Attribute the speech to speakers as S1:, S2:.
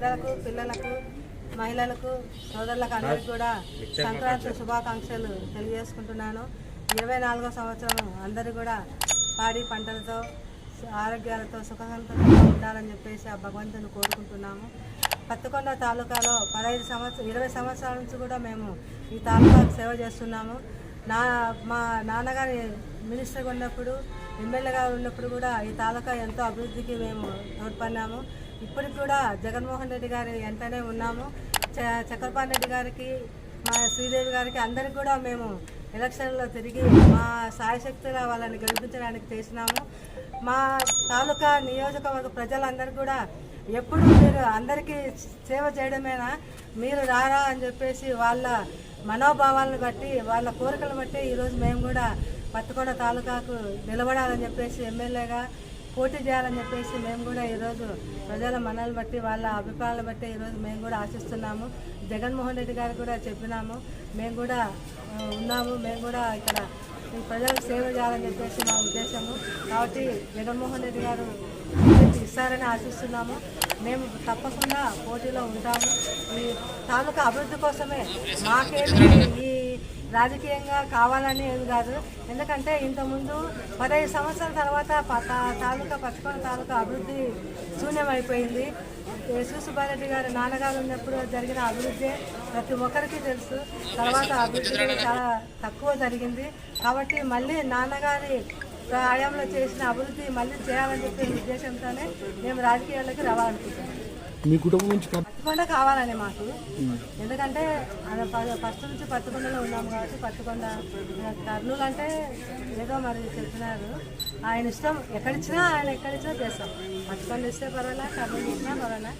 S1: పెద్దలకు, పిల్లలకు, మహిళలకు, సోదరులకు అందరికీ కూడా సంక్రాంతి శుభాకాంక్షలు తెలియజేసుకుంటున్నాను. 24వ సంవత్సరం అందరూ కూడా పాడి పంటలతో, ఆరోగ్యాలతో, సుఖసంతోషంగా ఉండాలని చెప్పేసి ఆ భగవంతుని కోరుకుంటున్నాము. పత్తికొండ తాలూకాలో 20 సంవత్సరాల నుంచి కూడా మేము ఈ తాలూకాకు సేవ చేస్తున్నాము. మా నాన్నగారి మినిస్టర్గా ఉన్నప్పుడు, ఎమ్మెల్యేగా ఉన్నప్పుడు కూడా ఈ తాలూకా ఎంతో అభివృద్ధికి మేము తోడ్పడినాము. ఇప్పటికి కూడా జగన్మోహన్ రెడ్డి గారి వెంటనే ఉన్నాము. చక్రపాణి రెడ్డి గారికి, మా శ్రీదేవి గారికి అందరికి కూడా మేము ఎలక్షన్లో తిరిగి మా సాయశక్తుల వాళ్ళని గెలిపించడానికి చేసినాము. మా తాలూకా నియోజకవర్గ ప్రజలందరూ కూడా ఎప్పుడు మీరు అందరికీ సేవ చేయడమేనా, మీరు రారా అని చెప్పేసి వాళ్ళ మనోభావాలను బట్టి, వాళ్ళ కోరికలను బట్టి ఈరోజు మేము కూడా పత్తికొండ తాలూకాకు నిలబడాలని చెప్పేసి, ఎమ్మెల్యేగా పోటీ చేయాలని చెప్పేసి మేము కూడా ఈరోజు ప్రజల మనల్ని బట్టి, వాళ్ళ అభిప్రాయాలను బట్టి ఈరోజు మేము కూడా ఆశిస్తున్నాము. జగన్మోహన్ రెడ్డి గారికి కూడా చెప్పినాము, మేము కూడా ఉన్నాము, మేము కూడా ఇక్కడ ఈ ప్రజలకు సేవ చేయాలని చెప్పేసి మా ఉద్దేశము. కాబట్టి జగన్మోహన్ రెడ్డి గారు ఇస్తారని ఆశిస్తున్నాము. మేము తప్పకుండా పోటీలో ఉంటాము. ఈ తాలూకా అభివృద్ధి కోసమే, మాకేమి ఈ రాజకీయంగా కావాలని ఏమి కాదు. ఎందుకంటే ఇంతకుముందు 15 సంవత్సరాల తర్వాత పత్తికొండ తాలూకా అభివృద్ధి శూన్యమైపోయింది. సుబ్బారెడ్డి గారు నాన్నగారు ఉన్నప్పుడు జరిగిన అభివృద్ధి ప్రతి ఒక్కరికి తెలుసు. తర్వాత అభివృద్ధి చాలా తక్కువ జరిగింది. కాబట్టి మళ్ళీ నాన్నగారి హయాంలో చేసిన అభివృద్ధి మళ్ళీ చేయాలని చెప్పే ఉద్దేశంతోనే మేము రాజకీయాల్లోకి రావాలనుకుంటున్నాం.
S2: మీ కుటుంబం నుంచి
S1: పత్తికొండ కావాలని మాకు, ఎందుకంటే ఫస్ట్ నుంచి పత్తికొండలో ఉన్నాము కాబట్టి. పత్తికొండ కర్నూలు అంటే ఏదో మరి చెప్పినారు, ఆయన ఇష్టం. ఆయన ఎక్కడిచ్చినా చేస్తాం. పత్తికొండ ఇస్తే పర్వాలా, కర్నూలు ఇచ్చినా పర్వాలా.